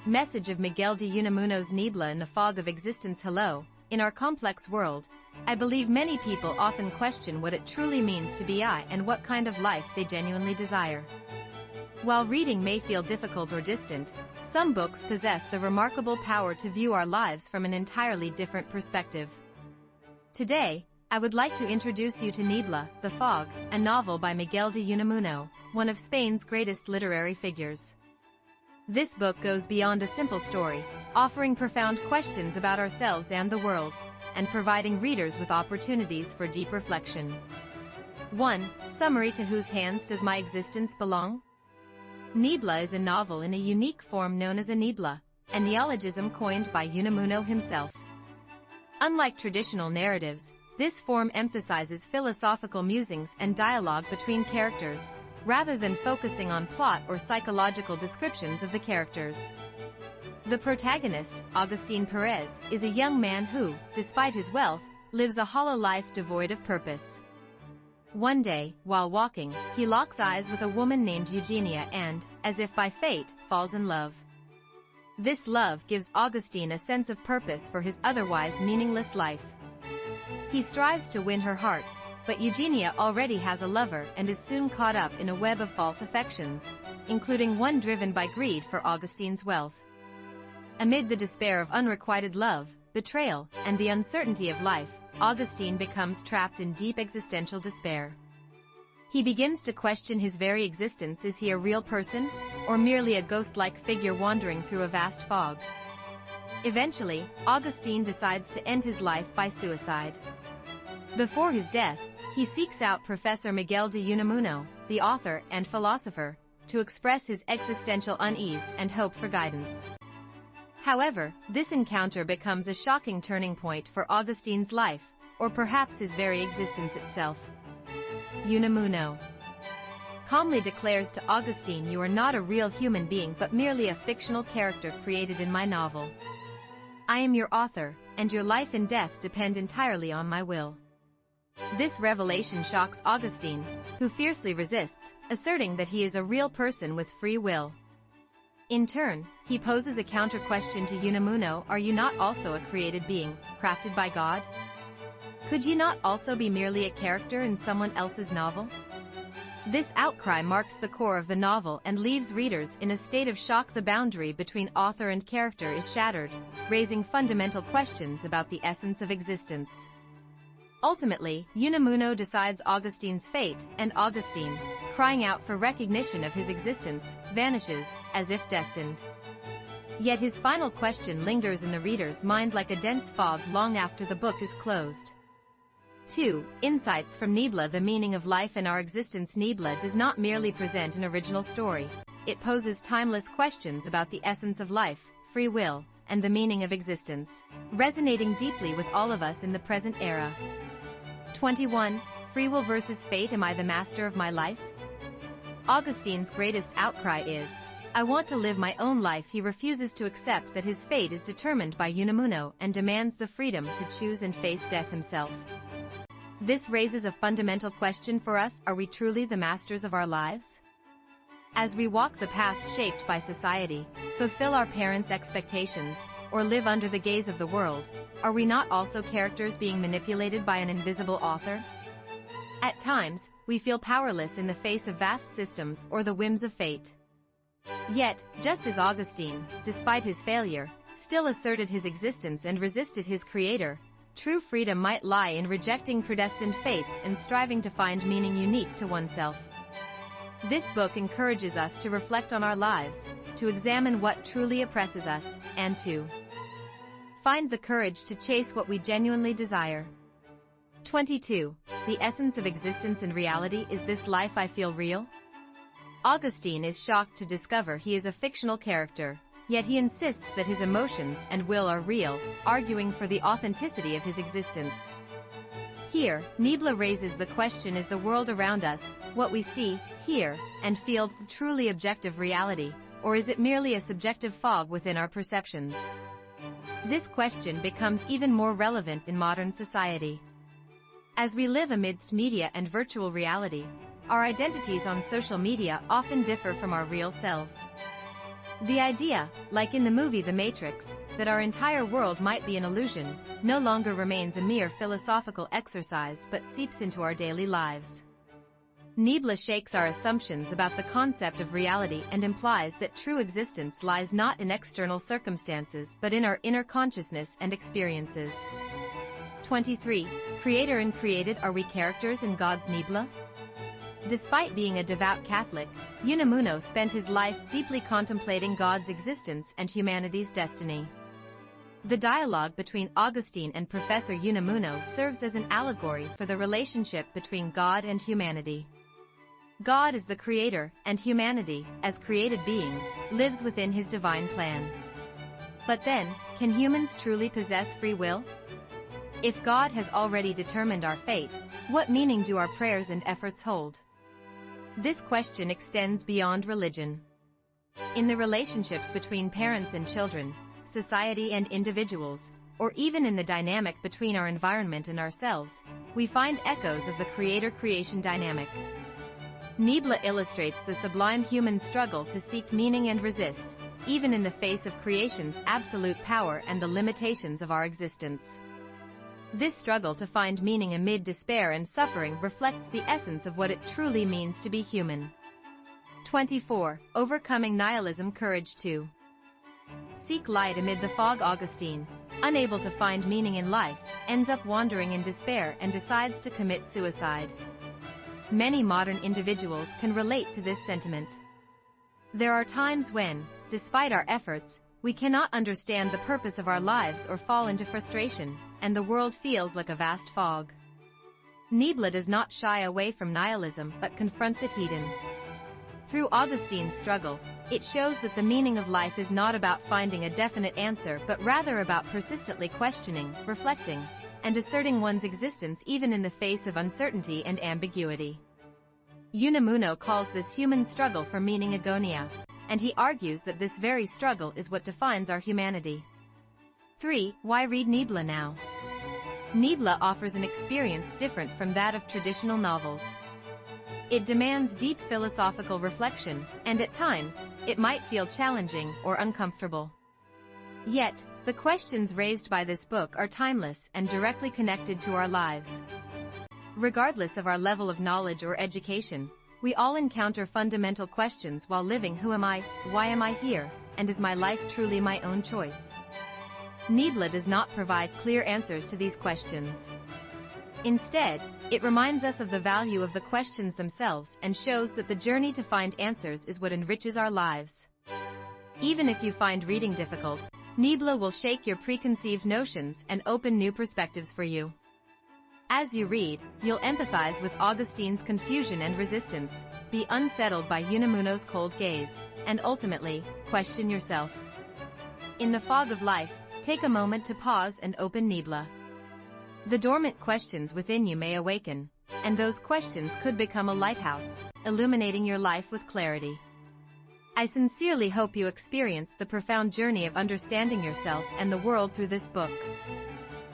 Message of Miguel de Unamuno's Niebla in the Fog of Existence. Hello, in our complex world, I believe many people often question what it truly means to be I and what kind of life they genuinely desire. While reading may feel difficult or distant, some books possess the remarkable power to view our lives from an entirely different perspective. Today, I would like to introduce you to Niebla, The Fog, a novel by Miguel de Unamuno, one of Spain's greatest literary figures. This book goes beyond a simple story, offering profound questions about ourselves and the world, and providing readers with opportunities for deep reflection. 1. Summary. To whose hands does my existence belong? Niebla is a novel in a unique form known as a niebla, a neologism coined by Unamuno himself. Unlike traditional narratives, this form emphasizes philosophical musings and dialogue between characters, rather than focusing on plot or psychological descriptions of the characters. The protagonist, Agustin Perez, is a young man who, despite his wealth, lives a hollow life devoid of purpose. One day, while walking, he locks eyes with a woman named Eugenia and, as if by fate, falls in love. This love gives Agustin a sense of purpose for his otherwise meaningless life. He strives to win her heart, but Eugenia already has a lover and is soon caught up in a web of false affections, including one driven by greed for Agustin's wealth. Amid the despair of unrequited love, betrayal, and the uncertainty of life, Agustin becomes trapped in deep existential despair. He begins to question his very existence. Is he a real person, or merely a ghost-like figure wandering through a vast fog? Eventually, Agustin decides to end his life by suicide. Before his death, he seeks out Professor Miguel de Unamuno, the author and philosopher, to express his existential unease and hope for guidance. However, this encounter becomes a shocking turning point for Agustin's life, or perhaps his very existence itself. Unamuno calmly declares to Agustin, "You are not a real human being but merely a fictional character created in my novel. I am your author, and your life and death depend entirely on my will." This revelation shocks Agustin, who fiercely resists, asserting that he is a real person with free will. In turn, he poses a counter-question to Unamuno: "Are you not also a created being, crafted by God? Could you not also be merely a character in someone else's novel?" This outcry marks the core of the novel and leaves readers in a state of shock. The boundary between author and character is shattered, raising fundamental questions about the essence of existence. Ultimately, Unamuno decides Agustin's fate, and Agustin, crying out for recognition of his existence, vanishes, as if destined. Yet his final question lingers in the reader's mind like a dense fog long after the book is closed. 2. Insights from Niebla. The meaning of life and our existence. Niebla does not merely present an original story, it poses timeless questions about the essence of life, free will, and the meaning of existence, resonating deeply with all of us in the present era. 21. Free will versus fate. Am I the master of my life? Augustin's greatest outcry is, "I want to live my own life." He refuses to accept that his fate is determined by Unamuno and demands the freedom to choose and face death himself. This raises a fundamental question for us: are we truly the masters of our lives? As we walk the paths shaped by society, fulfill our parents' expectations, or live under the gaze of the world, are we not also characters being manipulated by an invisible author? At times, we feel powerless in the face of vast systems or the whims of fate. Yet, just as Agustin, despite his failure, still asserted his existence and resisted his creator, true freedom might lie in rejecting predestined fates and striving to find meaning unique to oneself. This book encourages us to reflect on our lives, to examine what truly oppresses us, and to find the courage to chase what we genuinely desire. 22. The essence of existence and reality. Is this life I feel real? Agustin is shocked to discover he is a fictional character, yet he insists that his emotions and will are real, arguing for the authenticity of his existence. Here, Niebla raises the question: is the world around us, what we see, hear, and feel, truly objective reality, or is it merely a subjective fog within our perceptions? This question becomes even more relevant in modern society. As we live amidst media and virtual reality, our identities on social media often differ from our real selves. The idea, like in the movie The Matrix, that our entire world might be an illusion, no longer remains a mere philosophical exercise but seeps into our daily lives. Niebla shakes our assumptions about the concept of reality and implies that true existence lies not in external circumstances but in our inner consciousness and experiences. 23. Creator and created, are we characters in God's Niebla? Despite being a devout Catholic, Unamuno spent his life deeply contemplating God's existence and humanity's destiny. The dialogue between Augustine and Professor Unamuno serves as an allegory for the relationship between God and humanity. God is the creator, and humanity, as created beings, lives within his divine plan. But then, can humans truly possess free will? If God has already determined our fate, what meaning do our prayers and efforts hold? This question extends beyond religion. In the relationships between parents and children, society and individuals, or even in the dynamic between our environment and ourselves, we find echoes of the creator-creation dynamic. Niebla illustrates the sublime human struggle to seek meaning and resist, even in the face of creation's absolute power and the limitations of our existence. This struggle to find meaning amid despair and suffering reflects the essence of what it truly means to be human. 24. Overcoming nihilism, courage to seek light amid the fog. Augustine, unable to find meaning in life, ends up wandering in despair and decides to commit suicide. Many modern individuals can relate to this sentiment. There are times when, despite our efforts, we cannot understand the purpose of our lives or fall into frustration, and the world feels like a vast fog. Niebla does not shy away from nihilism but confronts it head-on. Through Augustine's struggle, it shows that the meaning of life is not about finding a definite answer but rather about persistently questioning, reflecting, and asserting one's existence even in the face of uncertainty and ambiguity. Unamuno calls this human struggle for meaning agonia, and he argues that this very struggle is what defines our humanity. 3. Why read Niebla now? Niebla offers an experience different from that of traditional novels. It demands deep philosophical reflection, and at times, it might feel challenging or uncomfortable. Yet, the questions raised by this book are timeless and directly connected to our lives. Regardless of our level of knowledge or education, we all encounter fundamental questions while living. Who am I? Why am I here? And is my life truly my own choice? Niebla does not provide clear answers to these questions. Instead, it reminds us of the value of the questions themselves and shows that the journey to find answers is what enriches our lives. Even if you find reading difficult, Niebla will shake your preconceived notions and open new perspectives for you. As you read, you'll empathize with Augustine's confusion and resistance, be unsettled by Unamuno's cold gaze, and ultimately, question yourself. In the fog of life, take a moment to pause and open Niebla. The dormant questions within you may awaken, and those questions could become a lighthouse, illuminating your life with clarity. I sincerely hope you experience the profound journey of understanding yourself and the world through this book.